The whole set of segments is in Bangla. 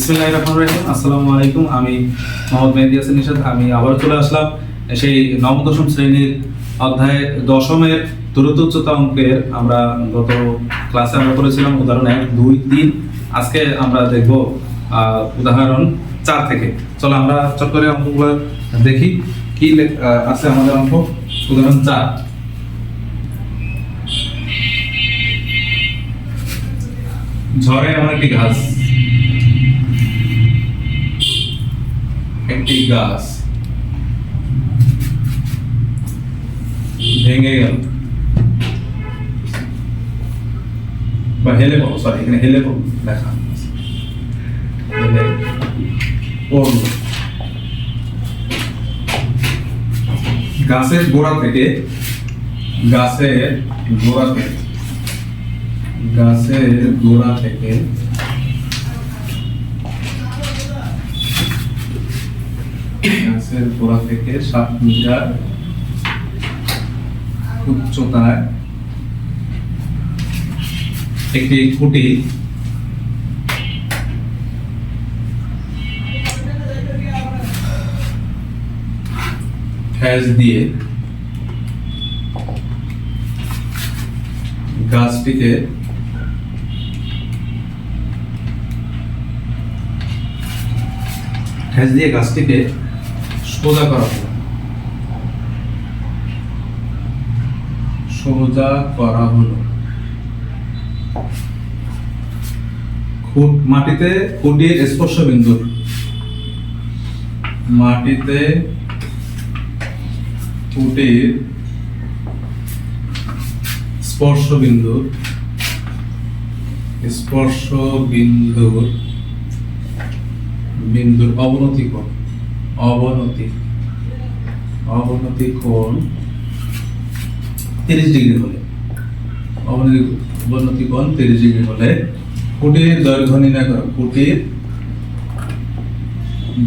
বিসমিল্লাহির রহমানির রহিম। আসসালামু আলাইকুম। আমি মোহাম্মদ মেহেদী হাসান নিশাদ। আমি আবারও চলে আসলাম সেই নবম দশম শ্রেণীর অধ্যায় দশমের দূরত্ব উচ্চতা অঙ্কের আমরা গত ক্লাসে আমরা করেছিলাম উদাহরণ 1, 2, 3। আজকে আমরা দেখব উদাহরণ 4 থেকে। চলো আমরা চট করে অঙ্কগুলো দেখি কি আছে আমাদের অঙ্ক। উদাহরণ 4, ঝড়ে এমন একটি গাছ ভেঙে গেল বা হেলে পড়ল, সরি এখানে হেলে পড়ল লেখা, হেলে পড়ল। গাছের গোড়া থেকে গাছের গোড়া থেকে 7 মিটার উচ্চতায় একটি খুঁটি ফ্যাস দিয়ে গাছটিকে সোজা করা হলো। মাটিতে খুঁটির স্পর্শ বিন্দুর অবনতি কোণ 30 ডিগ্রি হলে, অবনতি কোণ 30 ডিগ্রি হলে খুঁটির দৈর্ঘ্য নির্ণয় করো। খুঁটির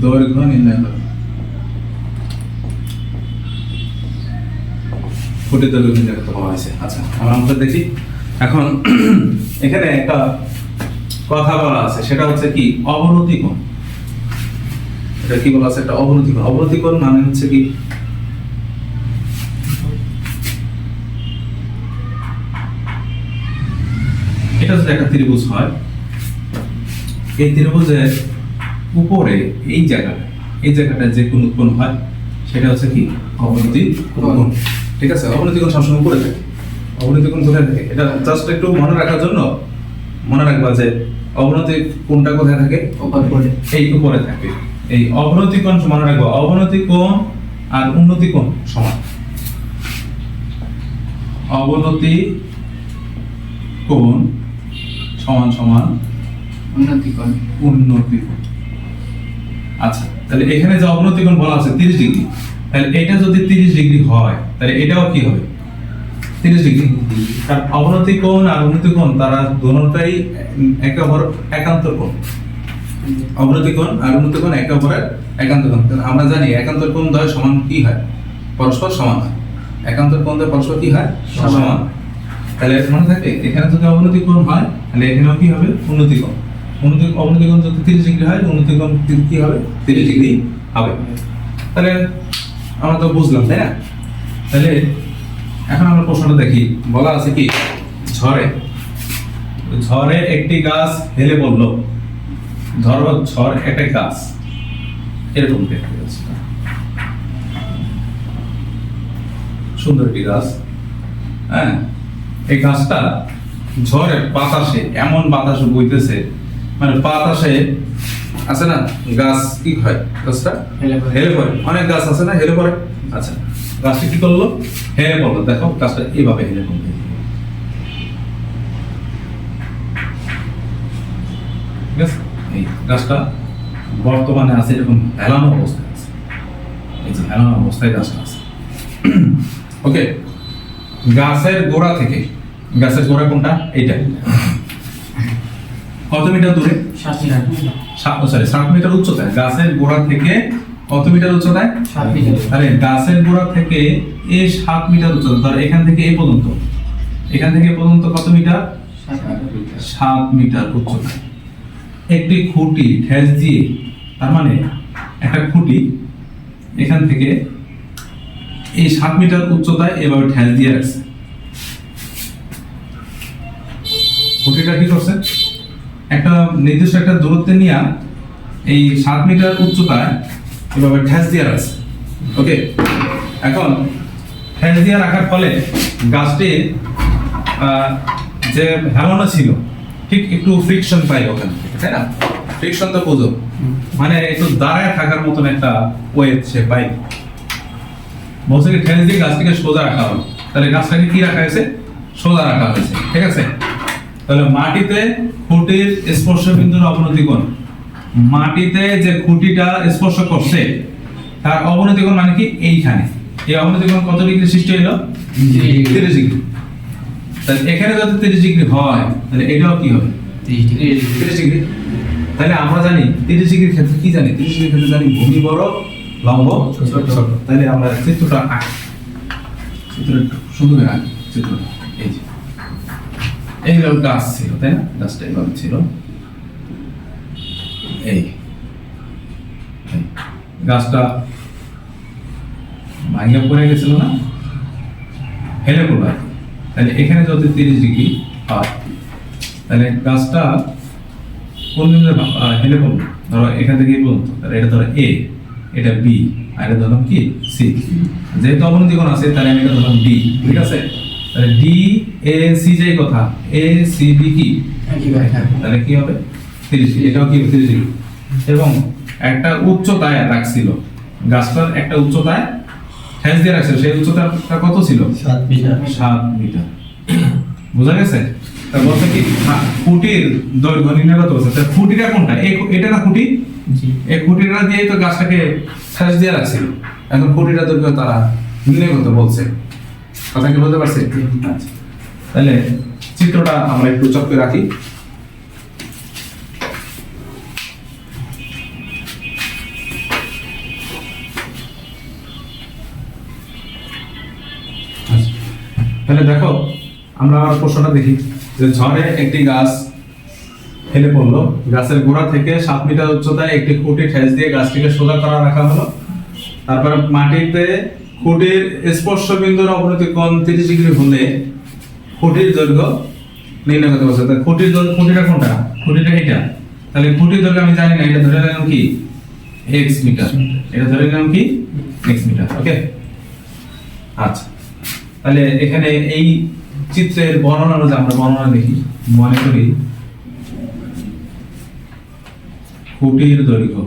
দৈর্ঘ্য নির্ণয় করো। করতে বলা হয়েছে। আচ্ছা, আমরা দেখি এখন। এখানে একটা কথা বলা আছে, সেটা হচ্ছে কি অবনতি কোণ। এটা কি বলা আছে? একটা অবনতি কোণ। অবনতি কোণ মানে হচ্ছে কি, এটা যদি একটা ত্রিভুজ হয়, এই ত্রিভুজের উপরে এই জায়গাটা যে কোণ উৎপন্ন হয় সেটা হচ্ছে কি অবনতি কোণ। ঠিক আছে, অবনতি কোণ সবসময় উপরে থাকে। অবনতি কোণ কোথায় থাকে? এটা জাস্ট একটু মনে রাখার জন্য মনে রাখবা যে অবনতি কোণটা কোথায় থাকে? এই উপরে থাকে। এই অবনতি কোণ মনে রাখবা, অবনতি কোণ আর উন্নতি কোণ সমান। অবনতি কোণ সমান উন্নতি কোণ। আচ্ছা, তাহলে এখানে যে অবনতি কোণ বলা আছে 30 ডিগ্রি, তাহলে এটা যদি 30 ডিগ্রি হয় তাহলে এটাও কি হবে? 30 ডিগ্রি। কারণ অবনতি কোণ আর উন্নতি কোণ তারা দুটোটাই একেবারে একান্তর কোণ। অবনতি কোণ আর উন্নতি কোণ একেবারে একান্তর কোণ। আমরা জানি একান্তর কোণ দ্বয় সমান কি হয়? পরস্পর সমান হয়। একান্তর কোণ দ্বয় পরস্পর কি হয়? সমান। তাহলে মনে থাকে এখানে যদি অবনতি কোণ হয় তাহলে এখানেও কি হবে? উন্নতি কোণ। অবনতি কোণ যদি 30 ডিগ্রি হয়, উন্নতি কোণ কি হবে? 30 ডিগ্রি হবে। তাহলে আমরা তো বুঝলাম, তাই না? তাহলে এখন আমরা প্রশ্নটা দেখি। বলা আছে কি ঝড়ে একটি গাছ হেলে পড়লো। ধরো ঝড় একটা গাছ এরকম দেখতে যাচ্ছে, সুন্দর একটি গাছ। হ্যাঁ, এই গাছটা ঝড়ের বাতাসে, এমন বাতাস বইতেছে, মানে বাতাসে আছে না গাছ কি হয়? গাছটা হেলে পড়ে। অনেক গাছ আছে না হেলে পড়ে। আচ্ছা, গাছটা কি করলো? হেলে পড়লো। দেখো গাছটা এইভাবে হেলে পড়লো। ঠিক আছে, এই গাছটা বর্তমানে আছে এরকম হেলানো অবস্থায় আছে। এই যে হেলানো অবস্থায় গাছটা আছে। ওকে, গাছের গোড়া থেকে, গাছের গোড়া কোনটা? এইটা। কত মিটার দূরে? 7 মিটার উচ্চতায়। গাছের গোড়া থেকে কত মিটার উচ্চতায়? 7 মিটার। আরে গাছের গোড়া থেকে এই 7 মিটার উচ্চতা, ধর এখান থেকে এই পর্যন্ত, এখান থেকে পর্যন্ত কত মিটার? 7 মিটার উচ্চতায়। একটি খুঁটি ঠেস দিয়ে, তার মানে একটা খুঁটি এখান থেকে এই 7 মিটার উচ্চতায় এভাবে ঠেস দিয়ে রাখছে। খুঁটিটা কি করছে, একটা নির্দিষ্ট একটা দূরত্বে নিয়ে এই 7 মিটার উচ্চতায় এভাবে ঠেস দিয়ে রাখছে। ওকে, এখন ঠেস দিয়ে রাখার ফলে গাছটির যে হেলানো ছিল ঠিক একটু ফ্রিকশন পাই ওখানে, তাই না? ফ্রিকশন তো বুঝো, মানে একটু দাঁড়ায় থাকার মতন একটা ওয়েট সে পাই। বলছে কি ঠেস দিয়ে গাছটিকে সোজা রাখা হলো, তাহলে গাছটাকে কি রাখা হয়েছে, সোজা রাখা হয়েছে। ঠিক আছে, তাহলে মাটিতে খুঁটির স্পর্শ বিন্দুর অবনতি কোণ, মাটিতে যে খুঁটিটা স্পর্শ করছে তার অবনতি কোণ মানে কি এইখানে, এই অবনতি কোণ কত ডিগ্রি সৃষ্টি হলো, 30 ডিগ্রি। তাহলে এখানে যদি 30 ডিগ্রি হয় তাহলে এটাও কি হবে, 30 ডিগ্রি। তাহলে আমরা জানি 30 ডিগ্রির ক্ষেত্রে কি জানি, 30 ডিগ্রির ক্ষেত্রে জানি ভূমি বড়, লম্ব ছোট। তাহলে আমরা চিত্রটা আঁকি, চিত্রটা সুন্দর করে আঁকি। চিত্রটা এই যে এইভাবে গাছ ছিল, তাই না? গাছটা এইভাবে ছিল, এই গাছটা ভাঙে পড়ে গেছিল না, হেলে পড়লো। তাহলে এখানে যদি 30 ডিগ্রি হয় তাহলে গাছটা কোন বিন্দুতে হেলে পড়লো, ধরো এখান থেকে এই পর্যন্ত, তাহলে এটা ধরো এ, এটা বি, আর এটা ধরলাম কি সি। যেহেতু অবনতি কোণ আছে তাহলে আমি এটা ধরলাম ডি। ঠিক আছে, তাহলে ডি এ সি যেই কথা, এ সি বি কি, তাহলে কি হবে 30 ডিগ্রি, এটাও কি 30 ডিগ্রি। এবং একটা উচ্চতায় রাখছিল, গাছটার একটা উচ্চতায় ঠেস দিয়ে রাখছিল, সেই উচ্চতাটা কত ছিল, 7 মিটার। 7 মিটার। বোঝা গেছে? তা বলতে কি খুঁটির দৈর্ঘ্য নির্ণয় করতে বলছে, তা খুঁটিটা কোনটা, এটা না খুঁটি, এই খুঁটিটা দিয়ে তো গাছটাকে ঠেস দিয়ে রাখছিল, এখন খুঁটিটা দৈর্ঘ্য তারা নির্ণয় করতে বলছে। কথা কি বলতে পারছি? আচ্ছা, তাহলে চিত্রটা আমরা একটু চক্কে রাখি। তাহলে দেখো আমরা আবার প্রশ্নটা দেখি যে ঝড়ে একটি গাছ হেলে পড়লো, গাছের গোড়া থেকে 7 মিটার উচ্চতায় একটি খুঁটি ঠেস দিয়ে গাছটিকে সোজা করা রাখা হলো। তারপরে মাটিতে খুঁটির স্পর্শ বিন্দুর অবনতি কোণ 30 ডিগ্রি হলে খুঁটির দৈর্ঘ্য নির্ণয় করতে বলছে। তাহলে খুঁটিটা কোনটা, খুঁটিটা এটা, তাহলে খুঁটির দৈর্ঘ্য আমি জানি না, এটা ধরে নিলাম কি x মিটার, এটা ধরে নিলাম কি x মিটার। ওকে, আচ্ছা, তাহলে এখানে এই চিত্রের বর্ণনা অনুযায়ী আমরা বর্ণনা দেখি। মনে করি খুঁটির দৈর্ঘ্য,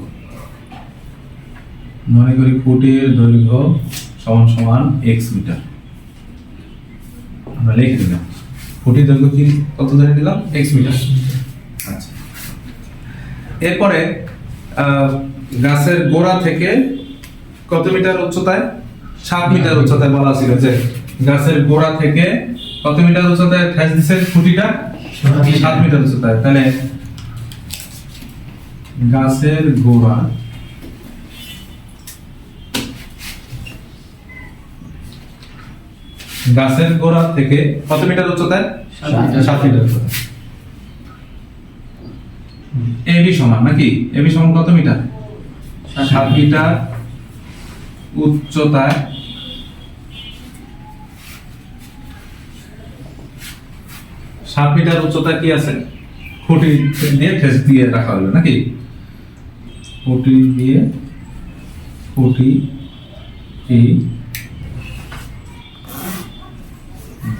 মনে করি খুঁটির দৈর্ঘ্য সমান সমান x মিটার। আমরা লিখে দিলাম খুঁটির দৈর্ঘ্য কি কত ধরে দিলাম, x মিটার। আচ্ছা, এরপরে গাছের গোড়া থেকে কত মিটার উচ্চতায়, 7 মিটার উচ্চতায় বলা ছিল যে গাছের গোড়া থেকে কত মিটার উচ্চতায় ঠেস দিছে খুঁটিটা, 7 মিটার উচ্চতায়। তাহলে গাছের গোড়া থেকে কত মিটার উচ্চতায়, 7 মিটার উচ্চতায়। এবি সমান নাকি, এবি সমান কত মিটার, 7 মিটার উচ্চতায় কি আছে, খুঁটি দিয়ে ঠেস দিয়ে রাখা হলো নাকি, খুঁটি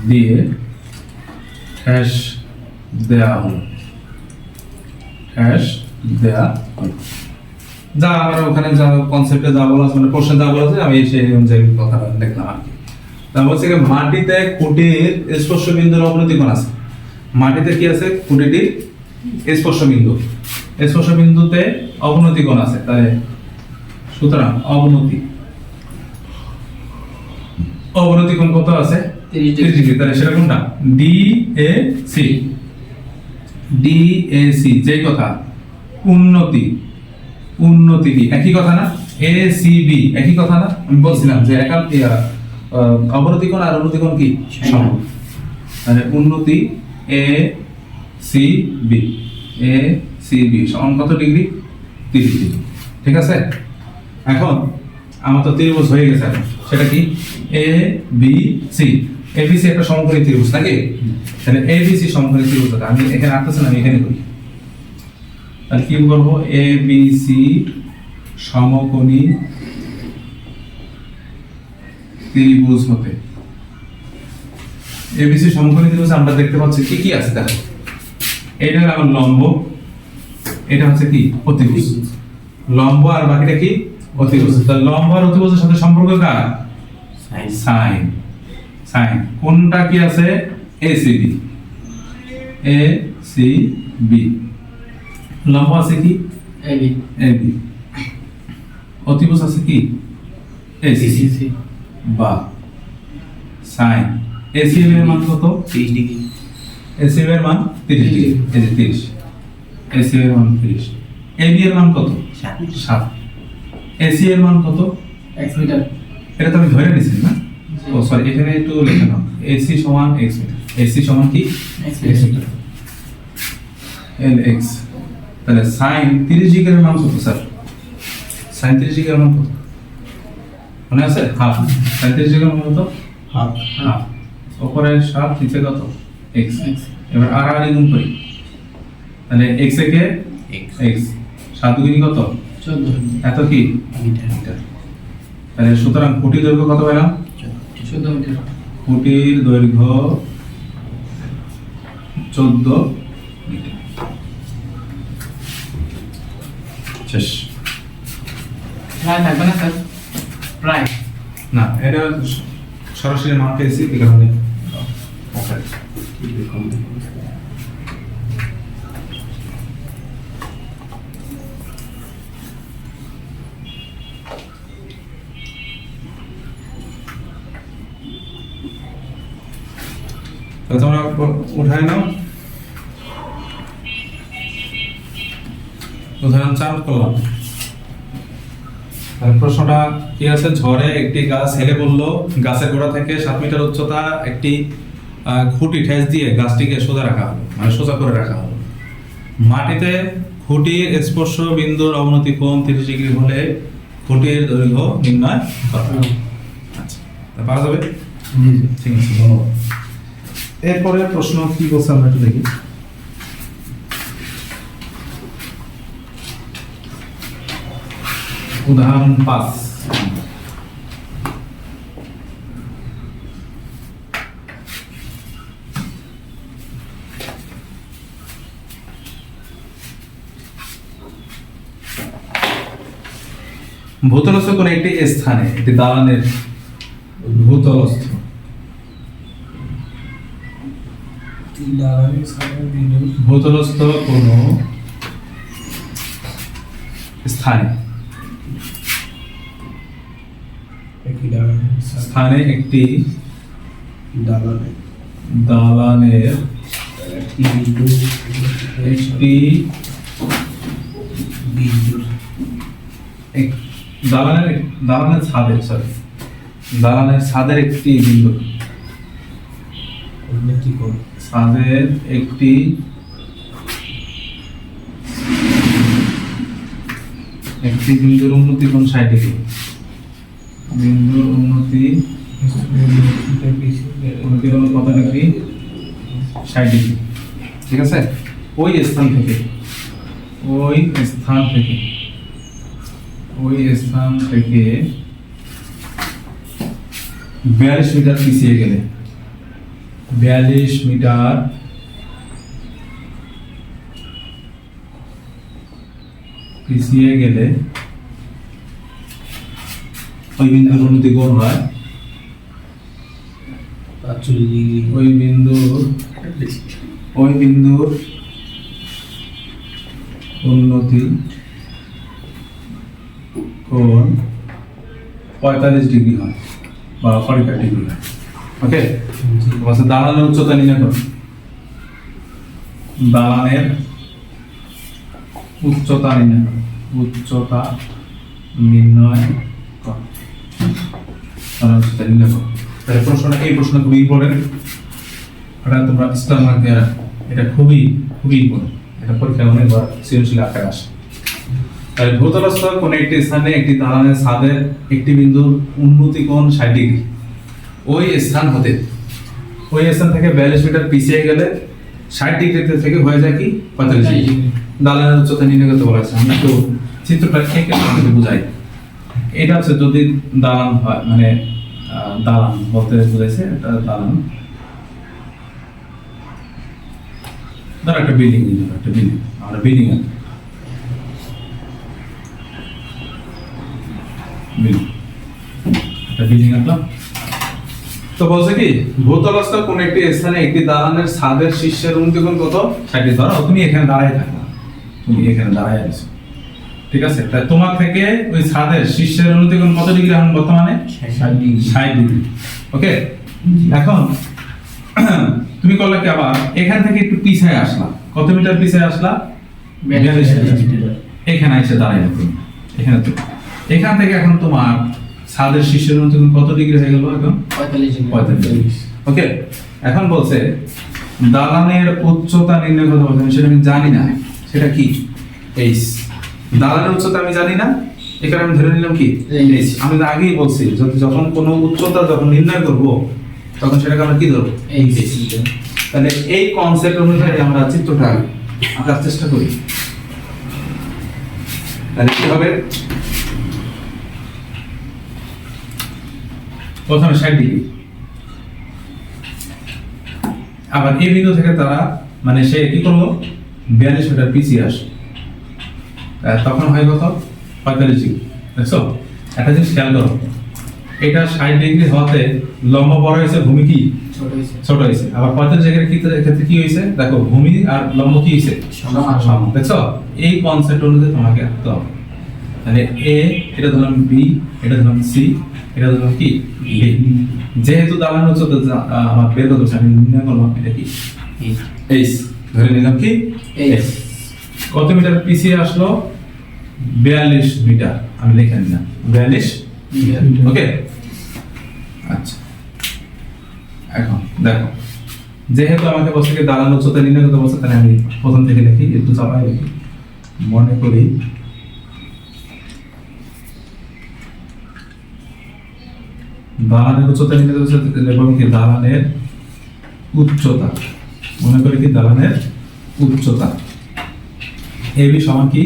দিয়ে ঠেস দেয়া হলো, যা আমরা ওখানে যা কনসেপ্টে যা বলা আছে, মানে প্রশ্নে যা বলা আছে আমি সেই অনুযায়ী কথাটা দেখলাম আর কি। তা বলছে কি মাটিতে খুঁটির স্পর্শ বিন্দুর অবনতি কোণ আছে, মাটিতে কি আছে, খুঁটিটির স্পর্শ বিন্দুতে অবনতি কোণ আছে। তাহলে সুতরাং অবনতি কোণ কত আছে, 30 ডিগ্রি। তাহলে সেটা কোনটা, DAC যেই কথা, উন্নতি কি একই কথা না, ACB একই কথা না, আমি বলছিলাম যে অবনতি কোণ আর উন্নতি কোণ কি সমান। তাহলে উন্নতি ACB সিবি সমান কত ডিগ্রি? 30 ডিগ্রি। ঠিক আছে, এখন আমার তো ত্রিভুজ হয়ে গেছে, এখন সেটা কি? A B C. A B C একটা সমকোণী ত্রিভুজ নাকি? তাহলে এ বি সি সমকোণী ত্রিভুজ, আমি এখানে আঁকতেছি না, আমি এখানে করি। তাহলে কি করব? এ বি সি সমকোণী ত্রিভুজ হতে, এবিসি সমকোণী ত্রিভুজ আমরা দেখতে পাচ্ছি কি কি আছে দেখো। এটা আমার লম্ব, এটা হচ্ছে কি? অতিভুজ। লম্ব আর বাকিটা কি? অতিভুজ। তাহলে লম্ব আর অতিভুজের সাথে সম্পর্ক কার? সাইন। সাইন কোনটা কি আছে? এসিবি। এসিবি। লম্ব আছে কি? এবি। এবি। অতিভুজ আছে কি? এসিসি বা সাইন। এসিবি এর মান কত? 30 ডিগ্রি। এসিবি এর মান 30 ডিগ্রি, এই যে 30। এসিবি এর মান 30। এবি এর মান কত? 7। এসি এর মান কত? 1 মিটার। এটা তো আমি ধরে নিছি না? ও সরি, এখানে একটু লেখা নাও। এসি সমান x মিটার। এসি সমান কি? x metre. L X. তাহলে সাইন 30 ডিগ্রির মান কত স্যার? সাইন 30 ডিগ্রির মান কত মনে আছে? হাফ। সাইন 30 ডিগ্রির মান কত? হাফ। হাফ। উপরে 7, নিচে কত? x। এবার আর গুণ করি, তাহলে x এ কে x, 7 গুণ কত? 14। এত কি? মিটার। তাহলে সুতরাং খুঁটির দৈর্ঘ্য কত পেলাম? 14 মিটার। খুঁটির দৈর্ঘ্য 14 মিটার। শেষ। প্রায় থাকবে না স্যার? প্রায় না, এটা সরাসরি মান পেয়েছি, এই কারণে তোমরা উঠায় নাও। উদাহরণ 4 করলাম। প্রশ্নটা কি আছে? ঝড়ে একটি গাছ হেলে পড়লো। গাছের গোড়া থেকে 7 মিটার উচ্চতা একটি খুঁটি ঠেস দিয়ে গাছটিকে সোজা রাখা হলো, মানে সোজা করে রাখা হলো। মাটিতে খুঁটির স্পর্শ বিন্দুর অবনতি কোণ 30 ডিগ্রি হলে খুঁটির দৈর্ঘ্য নির্ণয় করা। আচ্ছা, পারা যাবে? ঠিক আছে, ধন্যবাদ। এরপরে প্রশ্ন কি বলছে আমরা একটু দেখি। উদাহরণ 5। ভূতলস্থ কোন একটি স্থানে একটি দালানের ভূতলস্থ ভূতলস্থ কোন স্থানে একটি দালানের একটি দালানের ছাদের একটি বিন্দু, ছাদের একটি বিন্দুর উন্নতি কোণ 60 ডিগ্রি। বিন্দুর উন্নতি কোণ কত ডিগ্রি? 60 ডিগ্রি। ঠিক আছে, ওই স্থান থেকে 42 মিটার পিছিয়ে গেলে 42 মিটার পিছিয়ে গেলে ওই বিন্দুর উন্নতি কোণ হয় 45 ডিগ্রি। ওই বিন্দুর উন্নতি কোণ 45 ডিগ্রি হয় বা 45 ডিগ্রি হয়। ওকে, দালানের উচ্চতা নির্ণয় করো। দালানের উচ্চতা নির্ণয় করো। তাহলে প্রশ্নটা, এই প্রশ্ন খুবই ইম্পর্টেন্ট। এটা তোমরা স্টার মার্ক দিয়ে রাখো, এটা খুবই ইম্পর্টেন্ট। এটা পরীক্ষায় অনেকবার সৃজনশীল আকারে আসে। তাহলে ভূতলস্থ কোন একটি স্থানে একটি দালানের ছাদের একটি বিন্দুর উন্নতি কোণ 60 ডিগ্রি। ওই স্থান থেকে 42 মিটার পিছিয়ে গেলে 60 ডিগ্রি থেকে হয়ে যায় কি 45 ডিগ্রি। দালানের উচ্চতা নির্ণয় করতে বলা হয়েছে। আমি একটু চিত্রটা এঁকে আপনাদের বুঝাই। এটা হচ্ছে যদি দালান হয়, মানে দালান বলতে বুঝাইছে, এটা দালান, ধর একটা বিল্ডিং, আমরা বিল্ডিং আঁকলাম। তো বলছে কি ভূতলস্থ কোন একটি স্থানে একটি দালানের ছাদের শীর্ষের উন্নতি কোণ কত 60 ধরো তুমি এখানে দাঁড়ায় থাকো, আছো, ঠিক আছে? তাই তোমার থেকে ওই ছাদের শীর্ষের উন্নতি কোণ কত ডিগ্রি এখন বর্তমানে 60 ডিগ্রি। ওকে, এখন তুমি করলে কি আবার এখান থেকে একটু পিছায় আসলা, কত মিটার পিছায় আসলা 42 মিটার। এখানে এসে দাঁড়াইলে তুমি এখান থেকে এখন তোমার ছাদের শীর্ষের উন্নতি কোণ কত ডিগ্রি হয়ে গেল এখন 45 ডিগ্রি। ওকে, এখন বলছে দালানের উচ্চতা নির্ণয় করতে বলছে, সেটা আমি জানি না, সেটা কি এইচ। দালানের উচ্চতা আমি জানি না, এখানে আমি ধরে নিলাম কি এইচ। আমি তো আগেই বলছি যখন কোনো উচ্চতা যখন নির্ণয় করব তখন সেটাকে আমরা কি ধরবো এইচ। তাহলে এই কনসেপ্ট অনুযায়ী আমরা চিত্রটা আঁকার চেষ্টা করি। তাহলে কি হবে, প্রথমে 60 ডিগ্রি, আবার এই বিন্দু থেকে তারা মানে সে কি করলো 42 মিটার পিছিয়ে আসে, তখন হয় কত 45 ডিগ্রি। দেখছো, একটা জিনিস খেয়াল করো, এটা 60 ডিগ্রি হওয়াতে লম্ব বড় হয়েছে, ভূমি কি ছোট হয়েছে। আবার 45 ডিগ্রির ক্ষেত্রে কি হয়েছে, দেখো ভূমি আর লম্ব কি হয়েছে সমান। দেখছো, এই কনসেপ্ট অনুযায়ী তোমাকে আঁকতে হবে। তাহলে এ, এটা ধরলাম বি, এটা ধরলাম সি, এটা ধরলাম কি ডি। যেহেতু দালানের উচ্চতা আমার বের করতে হচ্ছে, আমি নির্ণয় করলাম এটা কি এইচ, ধরে নিলাম কি এইচ। কত মিটার পিছিয়ে আসলো 42 মিটার, আমি লিখে নিলাম 42 মিটার। ওকে, আচ্ছা এখন দেখো, যেহেতু আমাকে বলছে কি দালানের উচ্চতা নির্ণয় করতে বলছে, তাহলে আমি প্রথম থেকে লিখি, একটু চাপাই লিখি। মনে করি দালানের উচ্চতা নির্ণয় করতে লিখব কি দালানের উচ্চতা, মনে করি কি দালানের উচ্চতা এবি সমান কি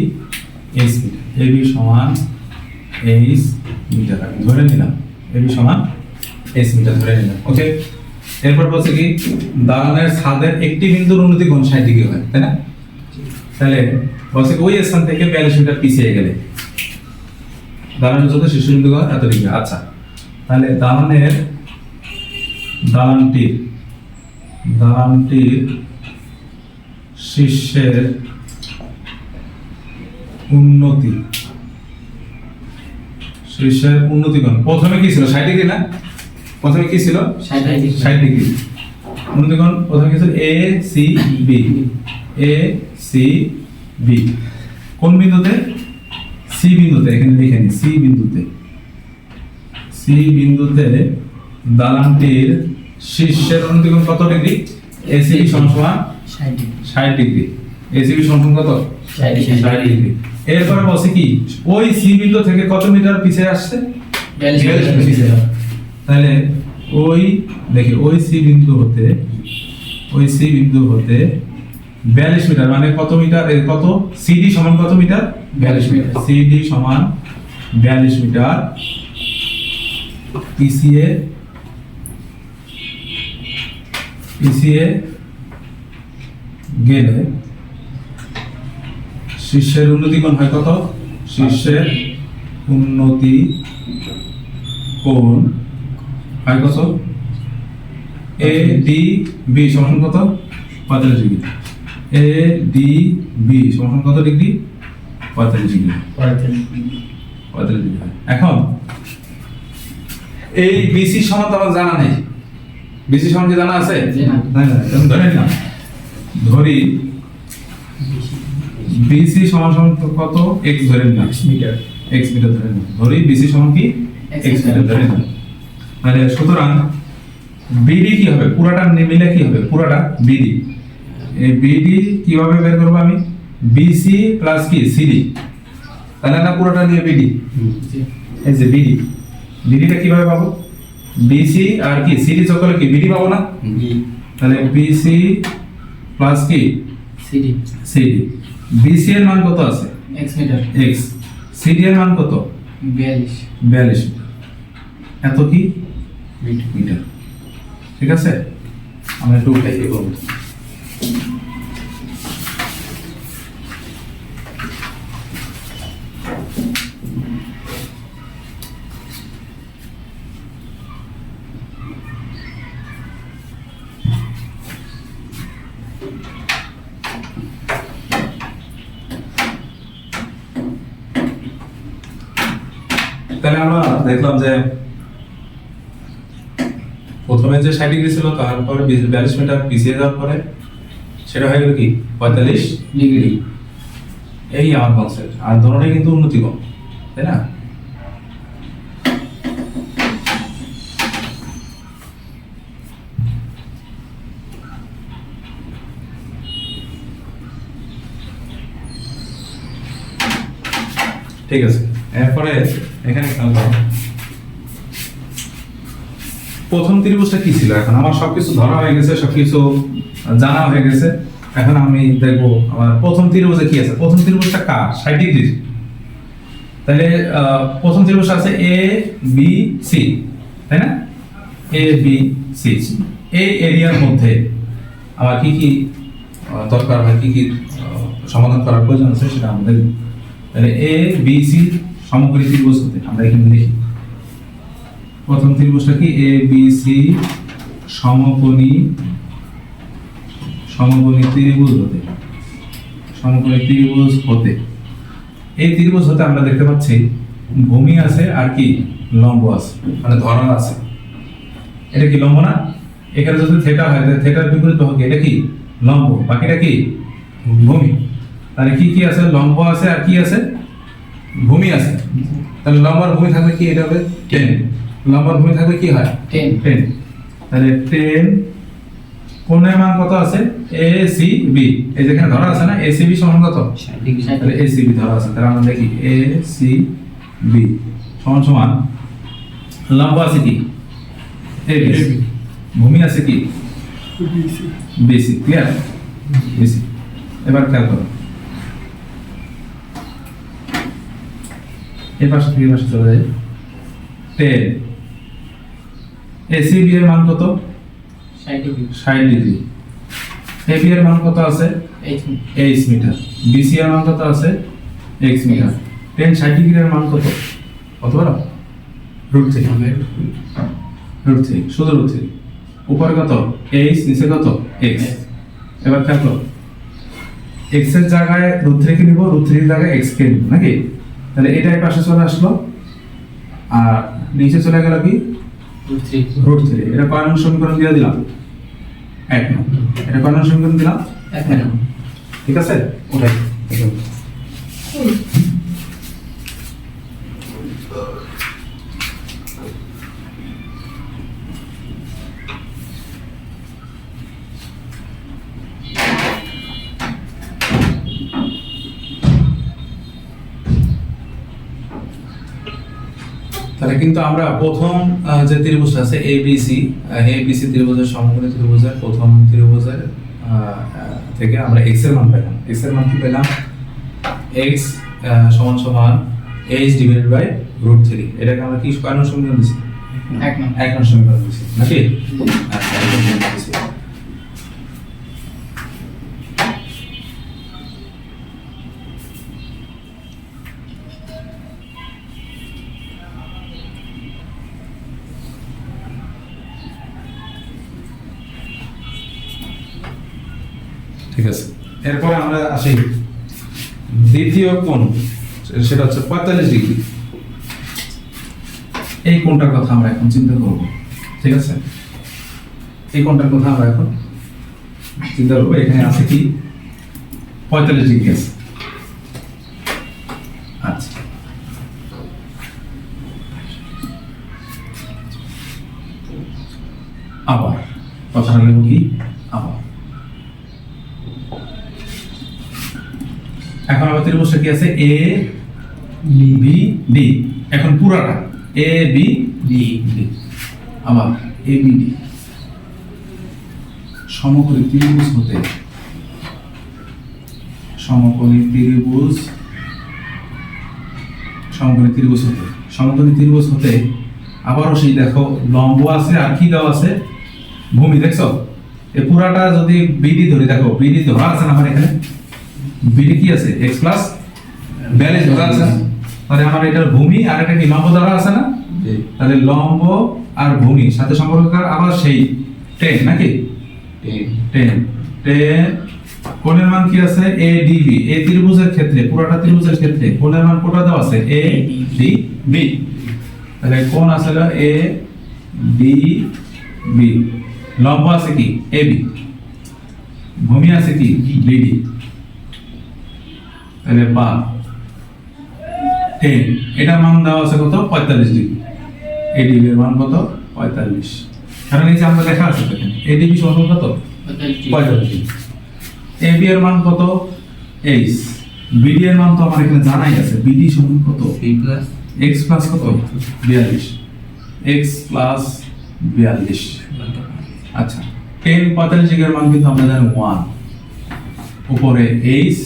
এইচ মিটার। এবি সমান এইচ মিটার আমি ধরে নিলাম, এবি সমান এইচ মিটার ধরে নিলাম। ওকে, এরপর বলছে কি দালানের ছাদের একটি বিন্দুর উন্নতি কোণ 60 ডিগ্রি হয়, তাই না? তাহলে বলছে ওই স্থান থেকে 42 মিটার পিছিয়ে গেলে দালানের উচ্চতা শীর্ষ বিন্দু কোণ এত ডিগ্রি। আচ্ছা, তাহলে দালানটির শীর্ষের উন্নতি কোণ প্রথমে কি ছিল 60 ডিগ্রি না? প্রথমে কি ছিল 60 ডিগ্রি। উন্নতি কোণ প্রথমে কি ছিল এ সি বি। কোন বিন্দুতে? সি বিন্দুতে। এখানে লিখে নি সি বিন্দুতে দালানটির শীর্ষের উন্নতি কোণ কত ডিগ্রি? এসিবি সমান 60 ডিগ্রি। এসিবি সমান কত 60 ডিগ্রি। এরপরে বলছে কি ওই সি বিন্দু থেকে কত মিটার পিছিয়ে আসছে 42 মিটার। তাহলে ওই দেখি ওই সি বিন্দু হতে 42 মিটার মানে কত মিটার, কত সিডি সমান কত মিটার 42 মিটার। সিডি সমান 42 মিটার পিছিয়ে গেলে শীর্ষের উন্নতি কোণ হয় কত? শীর্ষের উন্নতি কোণ হয় কত? এ ডি বি সমান কত 45 ডিগ্রি। এ ডি বি সমান কত ডিগ্রি 45 ডিগ্রি। 45 ডিগ্রি। এখন এই বিসি সমান তো আমার জানা নেই, বিসি সমান কি জানা আছে? ধরে নিলাম, ধরি বিসি সমান কত x ধরে নিলাম, x মিটার ধরে নিলাম। ধরি বিসি সমান কি x মিটার ধরে নিলাম। তাহলে সুতরাং বিডি কি হবে, পুরাটা মিলে কি হবে, পুরাটা বিডি। এই বিডি কিভাবে বের করব আমি? বিসি প্লাস কি সিডি, তাহলে না পুরোটা নিয়ে বিডি, জি এই যে বিডি, বিডিটা কিভাবে পাবো? বিসি আর কি সিডি যোগ করলে কি বিডি পাবো না? তাহলে বিসি প্লাস কি সিডি সিডি। বিসি এর মান কত আছে? এক্স মিটার এক্স, সিডি এর মান কত? 42 42, এত কি মিটার। ঠিক আছে, আমরা একটু উঠাই এগোবো। তাহলে আমরা দেখলাম যে প্রথমে যে 60 ডিগ্রি ছিল, তারপরে 42 মিটার পিছিয়ে যাওয়ার পরে সেটা হয়ে গেল কি 45 ডিগ্রি। এই আমার কনসেপ্ট। আর দোনোটাই কিন্তু উন্নতি কম, তাই না? ঠিক আছে, এরপরে এখানে খেয়াল করো প্রথম ত্রিভুজটা কি ছিল। এখন আমার সবকিছু ধরা হয়ে গেছে, সবকিছু জানা হয়ে গেছে। এখন আমি দেখবো আমার প্রথম ত্রিভুজে কি আছে। প্রথম ত্রিভুজটা কার? 60 ডিগ্রি। তাহলে প্রথম ত্রিভুজ আছে এ বি সি, তাই না? A B C. এই এরিয়ার মধ্যে আমার কি কি দরকার হয়, কি কি সমাধান করার প্রয়োজন আছে সেটা আমরা দেখব। তাহলে এ বি সি সমকোণী ত্রিভুজ হতে আমরা এখানে লিখি প্রথম ত্রিভুজটা কি এ বি সি সমকোণী ত্রিভুজ হতে, সমকোণী ত্রিভুজ হতে। এই ত্রিভুজ হতে আমরা দেখতে পাচ্ছি ভূমি আছে আর কি লম্ব আছে, মানে ধরা আছে। এটা কি লম্ব না? এখানে যদি থিটা হয় তাহলে থিটার বিপরীত বাহু কি? এটা কি লম্ব, বাকিটা কি ভূমি। তাহলে কি কি আছে? লম্ব আছে আর কি আছে? ভূমি আছে। তাহলে লম্ব আর ভূমি থাকলে কি এটা হবে 10, লম্ব আর ভূমি থাকলে কি হয় 10 তাহলে 10 কোণের মান কত আছে? এ সি বি, এই যেখানে ধরা আছে না এ সি বি সমান কত? 60 ডিগ্রি। তাহলে এ সি বি ধরা আছে। তাহলে আমরা দেখি এ সি বি সমান সমান লম্ব আছে কি এ বি, ভূমি আছে কি বিসি। ক্লিয়ার? বিসি। এবার খেয়াল করো এই পাশে থেকে এই পাশে চলে যাই। 10 এসিবি এর মান কত? 60 ডিগ্রি। 60 ডিগ্রি। এবি এর মান কত আছে? h metre. বিসি এর মান কত আছে? x metre. 10 60 ডিগ্রি এর মান কত? কত বড়? √3। √3, শুধু √3। উপরে কত? h, নিচে কত? x। এবার খেয়াল করো x এর জায়গায় √3 কে নিব, √3 এর জায়গায় x কে নিব, নাকি? তাহলে এটা এই পাশে চলে আসলো আর নিচে চলে গেল কি √3। এটা কয় নং সমীকরণ দিয়ে দিলাম? 1 নং। এটা কয় নং সমীকরণ দিলাম? 1 নং। ঠিক আছে, ওটাই। তাহলে কিন্তু আমরা প্রথম যে ত্রিভুজটা আছে এবিসি, এবিসি ত্রিভুজের সমকোণী ত্রিভুজের প্রথম ত্রিভুজের থেকে আমরা x এর মান পেলাম। x এর মান কি পেলাম? x সমান সমান h ডিভাইডেড বাই √3। এটাকে আমরা কি কয় নং সমীকরণ দিছি? 1 নং। 1 নং সমীকরণ দিছি, নাকি? আচ্ছা, 1 নং সমীকরণ দিছি। ঠিক আছে, এরপরে আমরা আসি দ্বিতীয় কোণ, সেটা হচ্ছে 45 ডিগ্রি। এই কোণটার কথা আমরা এখন চিন্তা করব। ঠিক আছে, এই কোণটার কথা আমরা এখন চিন্তা করবো। এখানে আছে কি 45 ডিগ্রি আছে। আচ্ছা, আবার কথাটা লিখব কি আবার। এখন আবার ত্রিভুজটা কি আছে এ বি ডি, এখন পুরাটা এ বি ডি, আবার এ বি ডি সমকোণী ত্রিভুজ হতে, সমকোণী ত্রিভুজ, সমকোণী ত্রিভুজ হতে, সমকোণী ত্রিভুজ হতে আবারও সেই দেখো লম্ব আছে আর কি দেওয়া আছে ভূমি, দেখছো এই পুরাটা যদি বিডি ধরি, দেখো বিডি ধরা আছে না আমার এখানে, বিডি কি আছে x প্লাস 42 ধরা আছে, তাহলে আমার এটার ভূমি আর এটা কি লম্ব ধরা আছে না, তাহলে লম্ব আর ভূমির সাথে সম্পর্ককার আবার সেই 10 নাকি 10 কোণের মান কি আছে ADB, এই ত্রিভুজের ক্ষেত্রে পুরোটা ত্রিভুজের ক্ষেত্রে কোণের মান কোনটা দেওয়া আছে ADB, তাহলে কোণ আছে হলো ADB, লম্ব আছে কি AB, ভূমি আছে কি BD, তাহলে বা 10 এটার মান দেওয়া আছে কত 45 ডিগ্রি, ADB এর মান কত 45, কারণ এই যে আমরা দেখা আছে এখানে ADB সমান কত 45 ডিগ্রি, AB এর মান কত 8, BD এর মান তো আমার এখানে জানাই আছে, BD সমান কত x প্লাস কত 42, x প্লাস 42, আচ্ছা 10 45 ডিগ্রির মান কিন্তু আমরা জানি 1, উপরে h,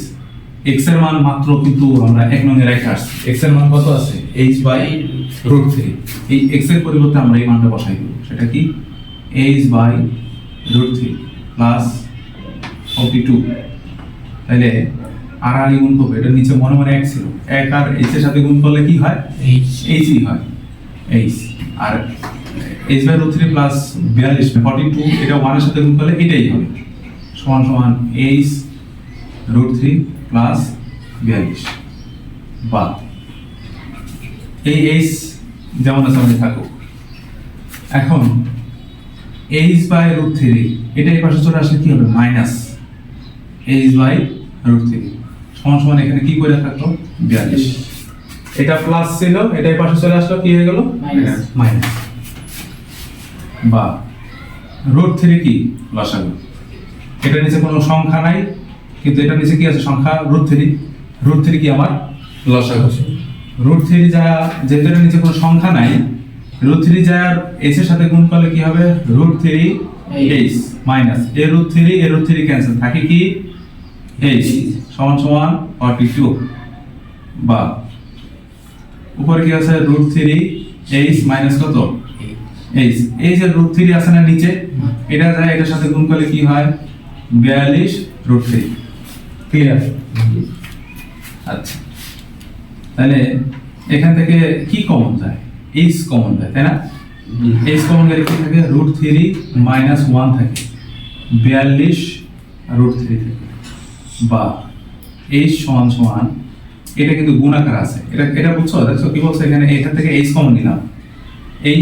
x এর মান মাত্র কিন্তু আমরা এক নঙ্গে রেখে আসছি, x এর মান কত আছে h বাই রুট 3, এই x এর পরিবর্তে আমরা এই মানটা বসাই দেব, সেটা কি h বাই রুট 3 প্লাস 42, তাহলে আর আর গুণ করবে, এটা নিচে মনে মনে এক ছিল, এক আর h এর সাথে গুণ করলে কি হয় h ই হয়, h আর h বাই রুট 3 প্লাস 42 42, এটা 1 এর সাথে গুণ করলে এটাই হবে, সমান সমান h রুট 3 প্লাস 42, বা এই h যেমন আছে আমাদের থাকুক, এখন h বাই রুট 3 এটা এই পাশে চলে আসলে কি হবে মাইনাস h বাই রুট 3 সমান সমান এখানে কি করে থাকলো 42, এটা প্লাস ছিল এটা এই পাশে চলে আসলো কি হয়ে গেল মাইনাস, বা রুট 3 কি লসাগু, এটা নিচে কোনো সংখ্যা নাই কিন্তু এটা নিচে কি আছে সংখ্যা রুট 3 কি আমার লসাগু, রুট 3 যা যেটা নিচে কোনো সংখ্যা নাই, রুট 3 যা h এর সাথে গুণ করলে কি হবে রুট 3 h মাইনাস এ রুট 3 ক্যান্সেল থাকে কি h সমান সমান 42, বা উপরে কি আছে রুট 3 h মাইনাস কত h, এই যে রুট 3 আছে না নিচে, এটা যায় এটার সাথে গুণ করলে কি হয় 42 রুট 3, ক্লিয়ার? আচ্ছা তাহলে এখান থেকে কি কমন যায় h কমন যায় তাই না, h কমন গেলে কি থাকে রুট 3 মাইনাস 1 থাকে 42 রুট 3 থাকে, বা h সমান সমান এটা কিন্তু গুণাকার আছে, এটা বুঝছো দেখছো কি বলছে এখানে, এখান থেকে h কমন নিলাম, এই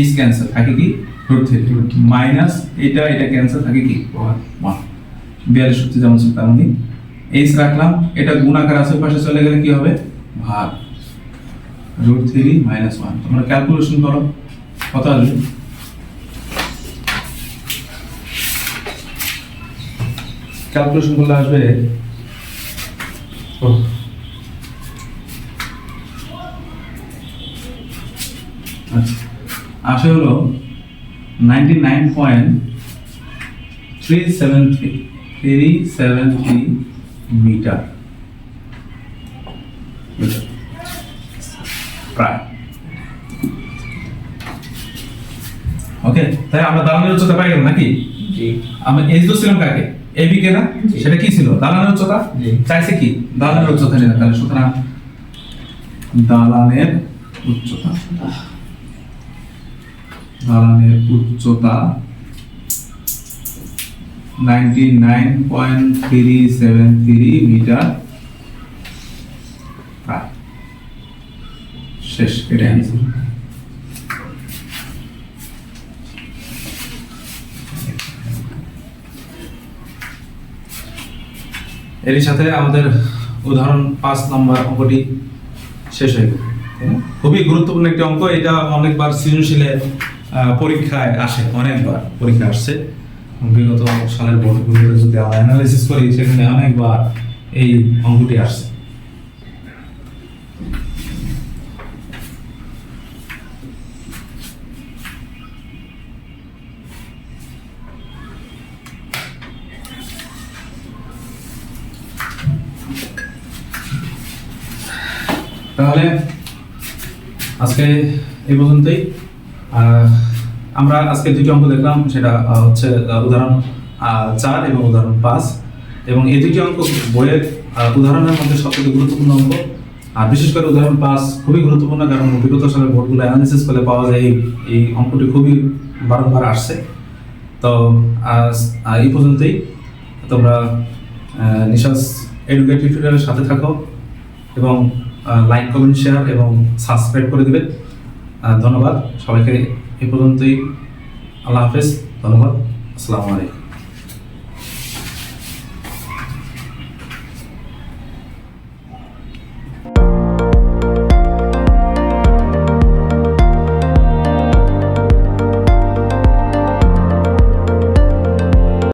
h ক্যান্সেল থাকে কি রুট 3 মাইনাস এটা ক্যান্সেল থাকে কি 1, 42 সূত্রে যেমন ছিল তেমনই h রাখলাম, এটা গুণাকার আছে পাশে চলে গেলে কি হবে ভাগ রুট 3 মাইনাস 1, তোমরা ক্যালকুলেশন করো কত আসবে, ক্যালকুলেশন করলে আসবে আচ্ছা আসে হলো 99.373 মিটার প্রায়, ওকে তাই আমরা দালানের উচ্চতা পাই গেলাম নাকি, আমরা h ধরছিলাম কাকে ab কে না, সেটা কি ছিল দালানের উচ্চতা, চাইছে কি দালানের উচ্চতা নিতে, তাহলে সুতরাং দালানের উচ্চতা 99.373 মিটার প্রায়, শেষ এটা অ্যান্সার। এর সাথে আমাদের উদাহরণ 5 নম্বর অঙ্কটি শেষ হয়ে গেল। খুবই গুরুত্বপূর্ণ একটি অঙ্ক, এটা অনেকবার সৃজনশীলে পরীক্ষায় আসে, অনেকবার পরীক্ষা আসছে, বিগত সালের বোর্ডগুলোতে যদি আমরা অ্যানালাইসিস করি সেখানে অনেকবার এই অঙ্কটি আসছে। তাহলে আজকে এই পর্যন্তই। আমরা আজকে দুটি অঙ্ক দেখলাম, সেটা হচ্ছে উদাহরণ 4 এবং উদাহরণ 5, এবং এই দুটি অঙ্ক বইয়ের উদাহরণের মধ্যে সবথেকে গুরুত্বপূর্ণ অঙ্ক। আর বিশেষ করে উদাহরণ 5 খুবই গুরুত্বপূর্ণ, কারণ বিগত সালের বোর্ডগুলো অ্যানালিসিস করলে পাওয়া যায় এই অঙ্কটি খুবই বারংবার আসছে। তো আজ এই পর্যন্তই। তোমরা নিশাস এডুকেট টিউটোরিয়ালের সাথে থাকো এবং লাইক, কমেন্ট, শেয়ার এবং সাবস্ক্রাইব করে দিবে। ধন্যবাদ সবাইকে। এই পর্যন্তই। আল্লাহ হাফেজ। ধন্যবাদ। আসসালামু আলাইকুম।